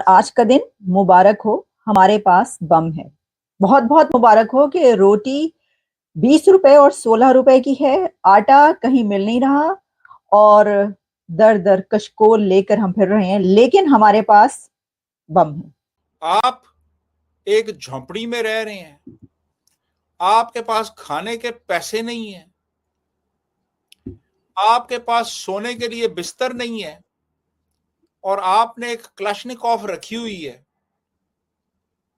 आज का दिन मुबारक हो, हमारे पास बम है। बहुत बहुत मुबारक हो कि रोटी 20 रुपए और 16 रुपए की है, आटा कहीं मिल नहीं रहा और दर दर कशकोल लेकर हम फिर रहे हैं, लेकिन हमारे पास बम है। आप एक झोंपड़ी में रह रहे हैं, आपके पास खाने के पैसे नहीं है, आपके पास सोने के लिए बिस्तर नहीं है और आपने एक क्लाशनिकोव रखी हुई है,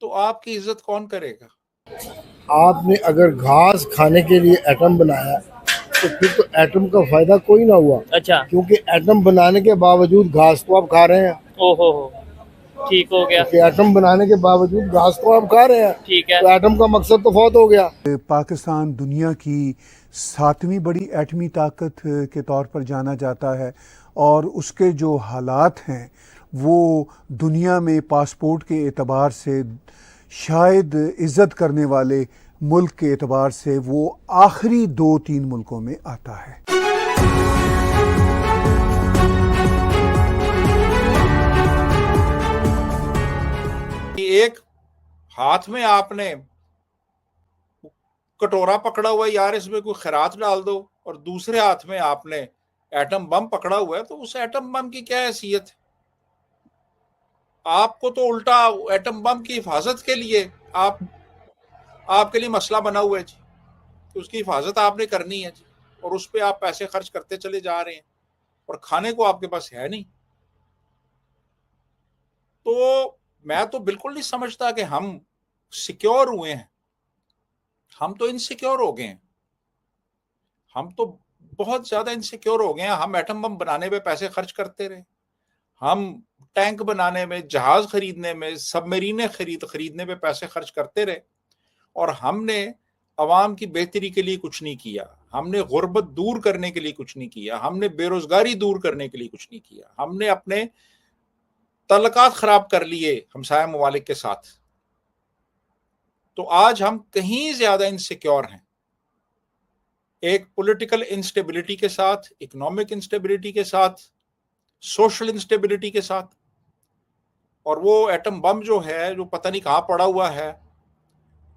तो आपकी इज्जत कौन करेगा? आपने अगर घास खाने के लिए एटम बनाया तो फिर तो एटम का फायदा कोई ना हुआ। अच्छा, क्योंकि एटम बनाने के बावजूद घास तो आप खा रहे हैं। ओहो हो, ठीक हो गया। क्योंकि एटम बनाने के बावजूद घास तो आप खा रहे हैं, ठीक है, तो एटम का मकसद तो फौत हो गया। पाकिस्तान दुनिया की 7वीं बड़ी एटमी ताकत के तौर पर जाना जाता है और उसके जो हालात हैं वो दुनिया में पासपोर्ट के एतबार से शायद इज़्ज़त करने वाले मुल्क के एतबार से वो आखिरी 2-3 मुल्कों में आता है। एक हाथ में आपने कटोरा पकड़ा हुआ है, यार इसमें कोई खैरात डाल दो, और दूसरे हाथ में आपने एटम बम पकड़ा हुआ है, तो उस एटम बम की क्या हैसियत है? आपको तो उल्टा एटम बम की हिफाजत के लिए आपके लिए मसला बना हुआ है जी, तो उसकी हिफाजत आपने करनी है जी, और उस पर आप पैसे खर्च करते चले जा रहे हैं और खाने को आपके पास है नहीं। तो मैं तो बिल्कुल नहीं समझता कि हम सिक्योर हुए हैं, हम तो इनसिक्योर हो गए हैं, हम तो बहुत ज्यादा इनसिक्योर हो गए हैं। हम एटम बम बनाने पे पैसे खर्च करते रहे, हम टैंक बनाने में, जहाज खरीदने में, सबमरीनें खरीदने पे पैसे खर्च करते रहे, और हमने अवाम की बेहतरी के लिए कुछ नहीं किया, हमने गुर्बत दूर करने के लिए कुछ नहीं किया, हमने बेरोजगारी दूर करने के लिए कुछ नहीं किया, हमने अपने तल्लुकात खराब कर लिए हमसाया ममालिक के साथ। तो आज हम कहीं ज्यादा इनसिक्योर हैं, एक पॉलिटिकल इंस्टेबिलिटी के साथ, इकोनॉमिक इंस्टेबिलिटी के साथ, सोशल इंस्टेबिलिटी के साथ, और वो एटम बम जो है, जो पता नहीं कहाँ पड़ा हुआ है,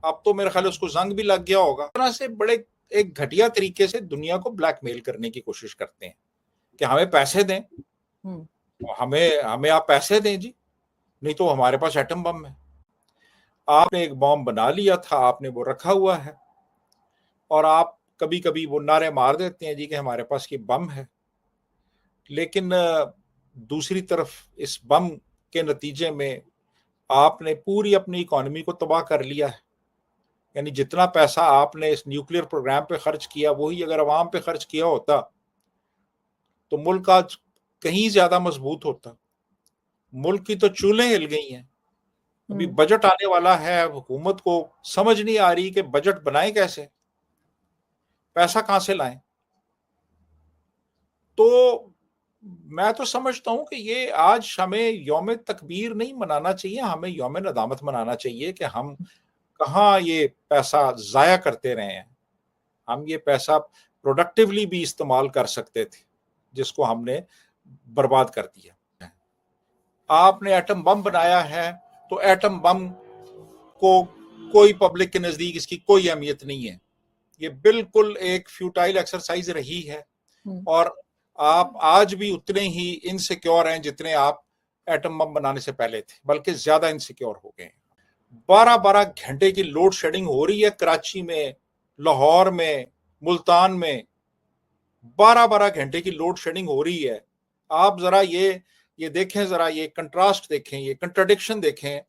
अब तो मेरे ख्याल उसको जंग भी लग गया होगा। इस तरह से बड़े एक घटिया तरीके से दुनिया को ब्लैकमेल करने की कोशिश करते हैं कि हमें पैसे दें, हमें आप पैसे दें जी, नहीं तो हमारे पास एटम बम है। आपने एक बम बना लिया था, आपने वो रखा हुआ है, और आप कभी कभी वो नारे मार देते हैं जी कि हमारे पास ये बम है, लेकिन दूसरी तरफ इस बम के नतीजे में आपने पूरी अपनी इकोनॉमी को तबाह कर लिया है। यानी जितना पैसा आपने इस न्यूक्लियर प्रोग्राम पे खर्च किया, वही अगर अवाम पे खर्च किया होता तो मुल्क आज कहीं ज्यादा मजबूत होता। मुल्क की तो चूल्हें हिल गई हैं। अभी बजट आने वाला है, हुकूमत को समझ नहीं आ रही कि बजट बनाए कैसे, पैसा कहां से लाएं। तो मैं तो समझता हूं कि ये आज हमें यौम तकबीर नहीं मनाना चाहिए, हमें यौम नदामत मनाना चाहिए कि हम कहाँ ये पैसा जाया करते रहे हैं। हम ये पैसा प्रोडक्टिवली भी इस्तेमाल कर सकते थे, जिसको हमने बर्बाद कर दिया। आपने एटम बम बनाया है, तो एटम बम को कोई पब्लिक के नजदीक इसकी कोई अहमियत नहीं है, ये बिल्कुल एक फ्यूटाइल एक्सरसाइज रही है, और आप आज भी उतने ही इनसिक्योर हैं जितने आप एटम बम बनाने से पहले थे, बल्कि ज्यादा इनसिक्योर हो गए। 12-12 घंटे की लोड शेडिंग हो रही है कराची में, लाहौर में, मुल्तान में 12-12 घंटे की लोड शेडिंग हो रही है। आप जरा ये देखें, जरा ये कंट्रास्ट देखें, ये कंट्राडिक्शन देखें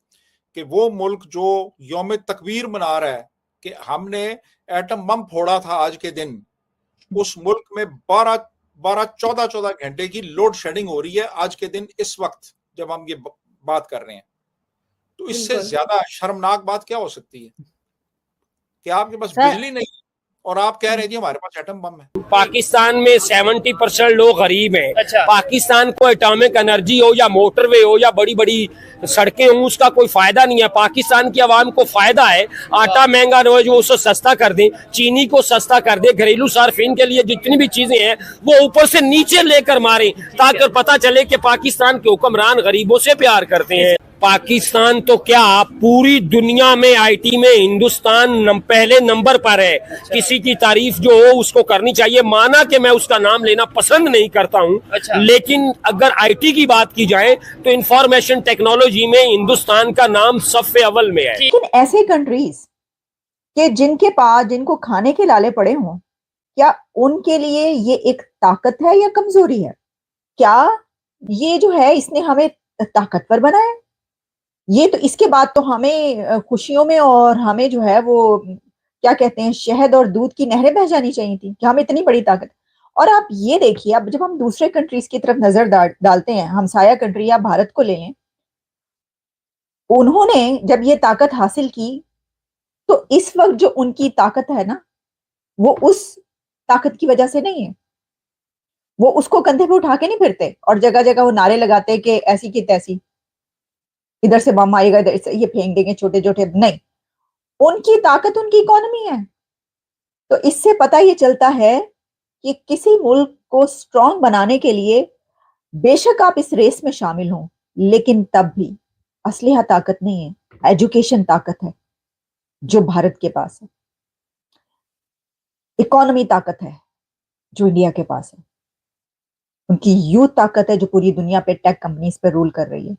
कि वो मुल्क जो यौम तकबीर मना रहा है कि हमने एटम बम फोड़ा था आज के दिन, उस मुल्क में 14 घंटे की लोड शेडिंग हो रही है आज के दिन, इस वक्त जब हम ये बात कर रहे हैं। तो इससे ज्यादा शर्मनाक बात क्या हो सकती है कि आपके पास बिजली नहीं और आप कह रहे हैं हमारे पास एटम बम है। पाकिस्तान में 70% लोग गरीब हैं। अच्छा। पाकिस्तान को एटॉमिक एनर्जी हो या मोटरवे हो या बड़ी बड़ी सड़कें हों, उसका कोई फायदा नहीं है। पाकिस्तान की आवाम को फायदा है आटा महंगा रोज वो उसको सस्ता कर दें, चीनी को सस्ता कर दें, घरेलू सार्फिन के लिए जितनी भी चीजें हैं वो ऊपर से नीचे लेकर मारें, ताकि पता चले कि पाकिस्तान के हुक्मरान गरीबों से प्यार करते हैं। पाकिस्तान तो क्या पूरी दुनिया में आईटी में हिंदुस्तान पहले नंबर पर है। किसी की तारीफ जो हो उसको करनी चाहिए। माना कि मैं उसका नाम लेना पसंद नहीं करता हूं, लेकिन अगर आईटी की बात की जाए तो इंफॉर्मेशन टेक्नोलॉजी में हिंदुस्तान का नाम सफ़े अव्वल में है। लेकिन ऐसे कंट्रीज के जिनके पास जिनको खाने के लाले पड़े हों, क्या उनके लिए ये एक ताकत है या कमजोरी है? क्या ये जो है इसने हमें ताकतवर बनाया? ये तो इसके बाद तो हमें खुशियों में और हमें जो है वो क्या कहते हैं शहद और दूध की नहरें बह जानी चाहिए थी कि हम इतनी बड़ी ताकत। और आप ये देखिए, अब जब हम दूसरे कंट्रीज की तरफ नजर डालते हैं, हमसाया कंट्री या भारत को ले लें, उन्होंने जब ये ताकत हासिल की तो इस वक्त जो उनकी ताकत है ना, वो उस ताकत की वजह से नहीं है। वो उसको कंधे पे उठा के नहीं फिरते और जगह जगह वो नारे लगाते कि ऐसी की तैसी, इधर से बम आएगा इधर से ये फेंक देंगे छोटे छोटे, नहीं। उनकी ताकत उनकी इकोनॉमी है। तो इससे पता ये चलता है कि किसी मुल्क को स्ट्रांग बनाने के लिए बेशक आप इस रेस में शामिल हों, लेकिन तब भी असलिहा ताकत नहीं है, एजुकेशन ताकत है जो भारत के पास है। इकोनॉमी ताकत है जो इंडिया के पास है। उनकी यूथ ताकत है जो पूरी दुनिया पे टेक कंपनीज पे रूल कर रही है।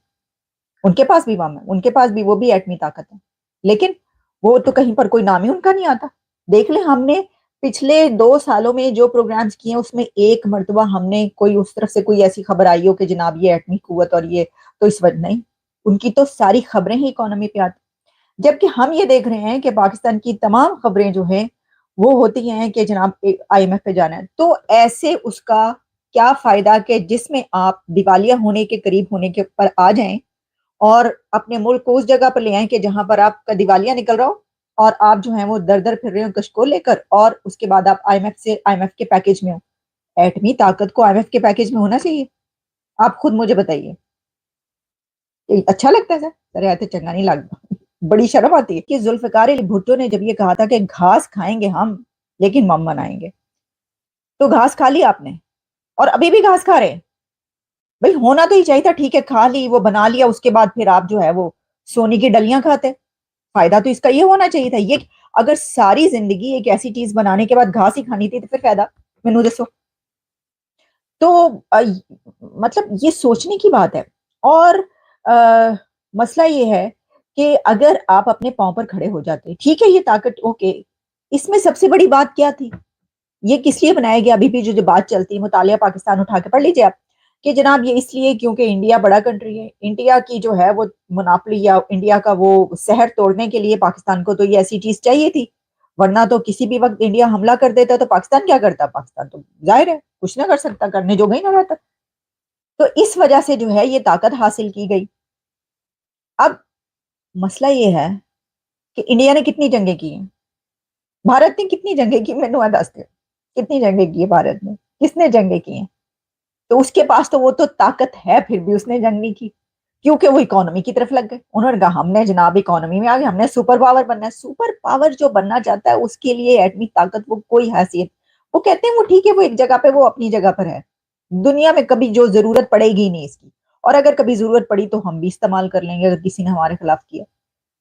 उनके पास भी बम है, उनके पास भी वो भी एटमी ताकत है, लेकिन वो तो कहीं पर कोई नाम ही उनका नहीं आता। देख ले, हमने पिछले 2 सालों में जो प्रोग्राम्स किए उसमें एक मर्तबा हमने कोई उस तरफ से कोई ऐसी खबर आई हो कि जनाब ये एटमी कुव्वत और ये तो इस वजह नहीं। उनकी तो सारी खबरें ही इकोनॉमी पे आती, जबकि हम ये देख रहे हैं कि पाकिस्तान की तमाम खबरें जो हैं वो होती हैं कि जनाब IMF पे जाना है। तो ऐसे उसका क्या फायदा कि जिसमें आप दिवालिया होने के करीब होने के ऊपर आ जाएं और अपने मुल्क को उस जगह पर ले आए कि जहां पर आपका दिवालिया निकल रहा हो और आप जो है वो दर दर फिर रहे हो कशकोल लेकर, और उसके बाद आप IMF के पैकेज में हो। एटमी ताकत को IMF के पैकेज में होना चाहिए? आप खुद मुझे बताइए, अच्छा लगता है सर? अरे ऐसे चंगा नहीं लगता, बड़ी शर्म आती है कि जुल्फिकार अली भुट्टो ने जब ये कहा था कि घास खाएंगे हम लेकिन बम बनाएंगे, तो घास खा ली आपने और अभी भी घास खा रहे हैं। भाई होना तो ही चाहिए था, ठीक है खा ली, वो बना लिया, उसके बाद फिर आप जो है वो सोने की डलियां खाते। फायदा तो इसका ये होना चाहिए था। ये अगर सारी जिंदगी एक ऐसी चीज बनाने के बाद घास ही खानी थी तो फिर फायदा मैनू दसो। तो मतलब ये सोचने की बात है। और मसला ये है कि अगर आप अपने पांव पर खड़े हो जाते, ठीक है ये ताकत ओके, इसमें सबसे बड़ी बात क्या थी? ये किस लिए बनाया गया? अभी भी जो बात चलती है, मुतालिया पाकिस्तान उठा के पढ़ लीजिए आप कि जनाब ये इसलिए क्योंकि इंडिया बड़ा कंट्री है, इंडिया की जो है वो मोनोपोली या इंडिया का वो शहर तोड़ने के लिए पाकिस्तान को तो ये ऐसी चीज चाहिए थी, वरना तो किसी भी वक्त इंडिया हमला कर देता तो पाकिस्तान क्या करता? पाकिस्तान तो जाहिर है कुछ ना कर सकता, करने जो गई ना रहता। तो इस वजह से जो है ये ताकत हासिल की गई। अब मसला ये है कि इंडिया ने कितनी जंगें की हैं, भारत ने कितनी जंगें की? मैंने दस दिया कितनी जंगें की है भारत ने, किसने जंगें की हैं? तो उसके पास तो वो तो ताकत है, फिर भी उसने जंग नहीं की क्योंकि वो इकोनॉमी की तरफ लग गए। उन्होंने कहा हमने जनाब इकोनॉमी में आ गए, हमने सुपर पावर बनना है। सुपर पावर जो बनना चाहता है उसके लिए एटमी ताकत वो कोई हैसियत, वो कहते हैं वो ठीक है, वो एक जगह पे वो अपनी जगह पर है, दुनिया में कभी जो जरूरत पड़ेगी नहीं इसकी, और अगर कभी जरूरत पड़ी तो हम भी इस्तेमाल कर लेंगे अगर किसी ने हमारे खिलाफ किया,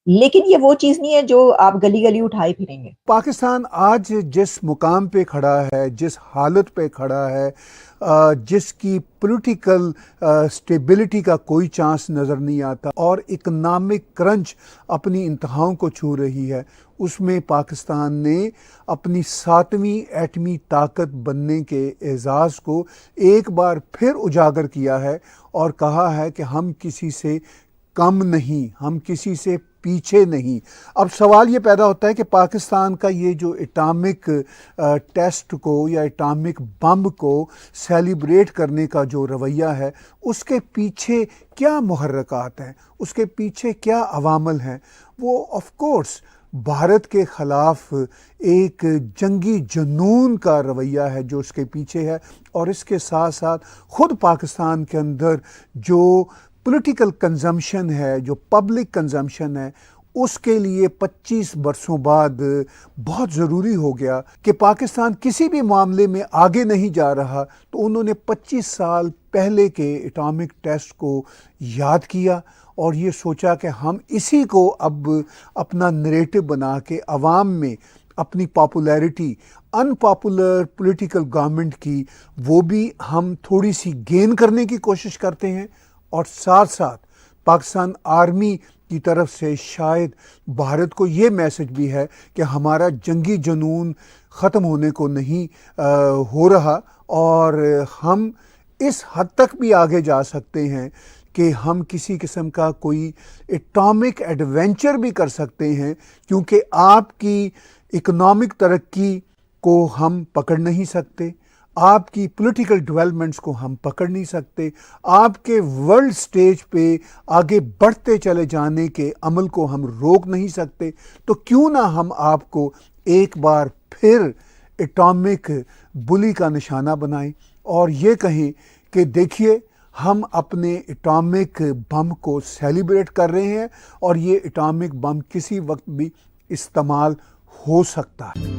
लेकिन ये वो चीज नहीं है जो आप गली गली उठाए फिरेंगे। पाकिस्तान आज जिस मुकाम पे खड़ा है, जिस हालत पे खड़ा है, जिसकी पॉलिटिकल स्टेबिलिटी का कोई चांस नज़र नहीं आता और इकोनॉमिक क्रंच अपनी इंतहाओं को छू रही है, उसमें पाकिस्तान ने अपनी 7वीं एटमी ताकत बनने के एजाज़ को एक बार फिर उजागर किया है और कहा है कि हम किसी से कम नहीं, हम किसी से पीछे नहीं। अब सवाल ये पैदा होता है कि पाकिस्तान का ये जो एटॉमिक टेस्ट को या एटॉमिक बम को सेलिब्रेट करने का जो रवैया है, उसके पीछे क्या मुहर्रकात हैं, उसके पीछे क्या अवामल हैं? वो ऑफ कोर्स भारत के ख़िलाफ़ एक जंगी जुनून का रवैया है जो उसके पीछे है, और इसके साथ साथ ख़ुद पाकिस्तान के अंदर जो पॉलिटिकल कंजम्पशन है, जो पब्लिक कंजम्पशन है, उसके लिए 25 बरसों बाद बहुत ज़रूरी हो गया कि पाकिस्तान किसी भी मामले में आगे नहीं जा रहा तो उन्होंने 25 साल पहले के एटॉमिक टेस्ट को याद किया اور یہ سوچا کہ ہم اسی کو اب اپنا نریٹو بنا کے عوام میں اپنی پاپولیرٹی ان پاپولر پولیٹیکل گورنمنٹ کی وہ بھی ہم تھوڑی سی گین کرنے کی کوشش کرتے ہیں، اور ساتھ ساتھ پاکستان آرمی کی طرف سے شاید بھارت کو یہ میسج بھی ہے کہ ہمارا جنگی جنون ختم ہونے کو نہیں ہو رہا، اور ہم اس حد تک بھی آگے جا سکتے ہیں کہ ہم کسی قسم کا کوئی اٹامک ایڈونچر بھی کر سکتے ہیں، کیونکہ آپ کی اکنامک ترقی کو ہم پکڑ نہیں سکتے، آپ کی پولیٹیکل ڈیولپمنٹس کو ہم پکڑ نہیں سکتے، آپ کے ورلڈ سٹیج پہ آگے بڑھتے چلے جانے کے عمل کو ہم روک نہیں سکتے، تو کیوں نہ ہم آپ کو ایک بار پھر اٹامک بلی کا نشانہ بنائیں اور یہ کہیں کہ دیکھیے ہم اپنے اٹامک بم کو سیلیبریٹ کر رہے ہیں، اور یہ اٹامک بم کسی وقت بھی استعمال ہو سکتا ہے۔